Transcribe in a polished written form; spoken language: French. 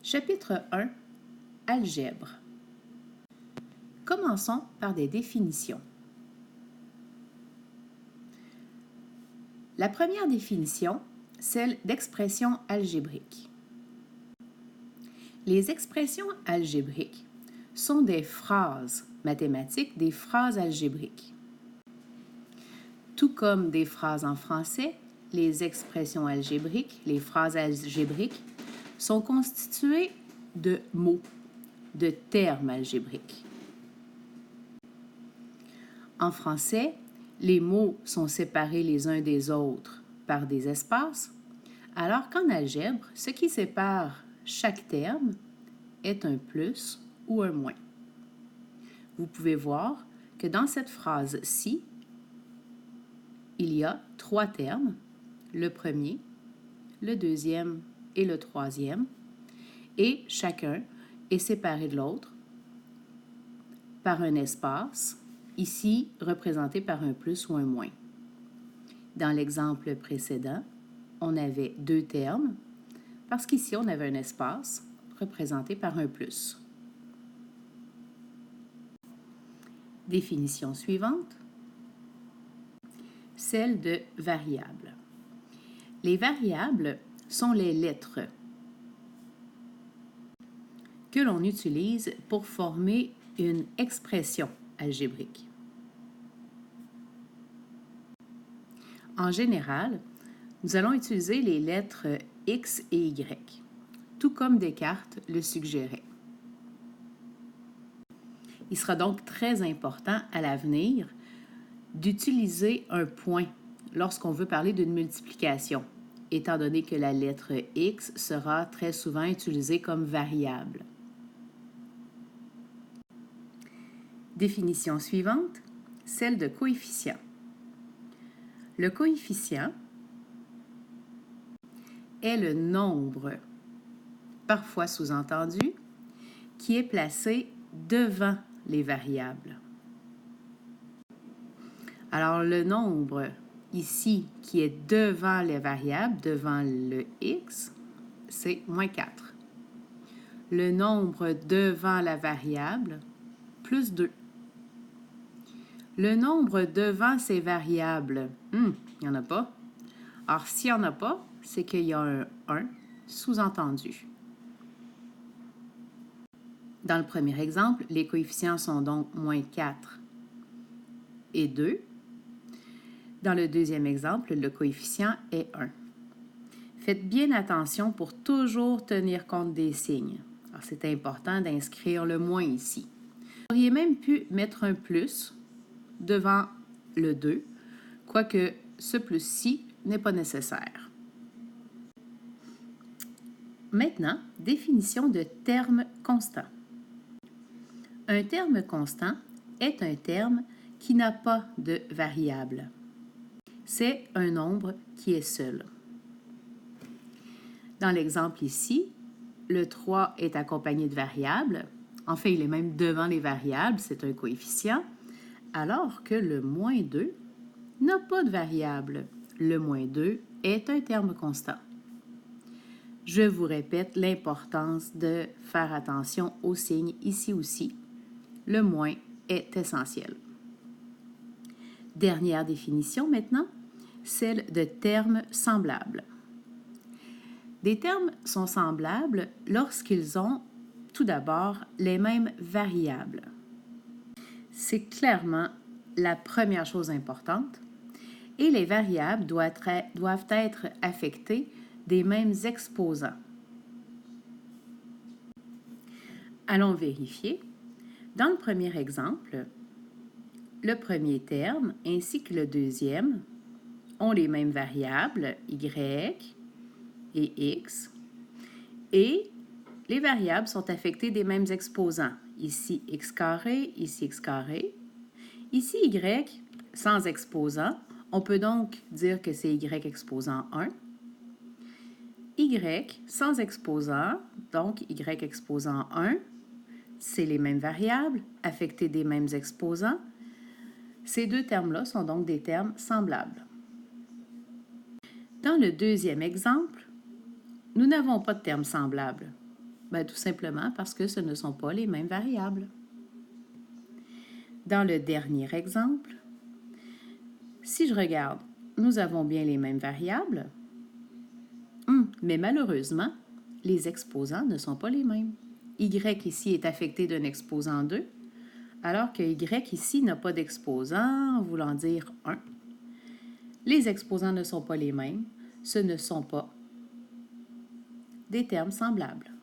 Chapitre 1. Algèbre. Commençons par des définitions. La première définition, celle d'expression algébrique. Les expressions algébriques sont des phrases mathématiques, des phrases algébriques. Tout comme des phrases en français, les expressions algébriques, les phrases algébriques, sont constituées de mots, de termes algébriques. En français, les mots sont séparés les uns des autres par des espaces, alors qu'en algèbre, ce qui sépare chaque terme est un plus ou un moins. Vous pouvez voir que dans cette phrase-ci, il y a 3 termes, le premier, le deuxième et le troisième, et chacun est séparé de l'autre par un espace, ici représenté par un plus ou un moins. Dans l'exemple précédent, on avait 2 termes, parce qu'ici on avait un espace représenté par un plus. Définition suivante, celle de variable. Les variables sont les lettres que l'on utilise pour former une expression algébrique. En général, nous allons utiliser les lettres X et Y, tout comme Descartes le suggérait. Il sera donc très important à l'avenir d'utiliser un point lorsqu'on veut parler d'une multiplication, étant donné que la lettre X sera très souvent utilisée comme variable. Définition suivante, celle de coefficient. Le coefficient est le nombre, parfois sous-entendu, qui est placé devant les variables. Alors, le nombre ici qui est devant les variables, devant le x, c'est moins 4. Le nombre devant la variable, plus 2. Le nombre devant ces variables, il n'y en a pas. Alors, s'il n'y en a pas, c'est qu'il y a un 1 sous-entendu. Dans le premier exemple, les coefficients sont donc moins 4 et 2. Dans le deuxième exemple, le coefficient est 1. Faites bien attention pour toujours tenir compte des signes. Alors, c'est important d'inscrire le moins ici. Vous auriez même pu mettre un plus devant le 2, quoique ce plus-ci n'est pas nécessaire. Maintenant, définition de terme constant. Un terme constant est un terme qui n'a pas de variable. C'est un nombre qui est seul. Dans l'exemple ici, le 3 est accompagné de variables. En fait, il est même devant les variables, c'est un coefficient, alors que le moins 2 n'a pas de variable. Le moins 2 est un terme constant. Je vous répète l'importance de faire attention aux signes ici aussi. Le moins est essentiel. Dernière définition maintenant, celle de termes semblables. Des termes sont semblables lorsqu'ils ont tout d'abord les mêmes variables. C'est clairement la première chose importante et les variables doivent être affectées des mêmes exposants. Allons vérifier. Dans le premier exemple, le premier terme ainsi que le deuxième ont les mêmes variables, y et x, et les variables sont affectées des mêmes exposants. Ici, x carré, ici, x carré. Ici, y sans exposant. On peut donc dire que c'est y exposant 1. Y sans exposant, donc y exposant 1, c'est les mêmes variables, affectées des mêmes exposants. Ces deux termes-là sont donc des termes semblables. Dans le deuxième exemple, nous n'avons pas de termes semblables. Bien, tout simplement parce que ce ne sont pas les mêmes variables. Dans le dernier exemple, si je regarde, nous avons bien les mêmes variables, mais malheureusement, les exposants ne sont pas les mêmes. Y ici est affecté d'un exposant 2, alors que Y ici n'a pas d'exposant, voulant dire 1. Les exposants ne sont pas les mêmes, ce ne sont pas des termes semblables.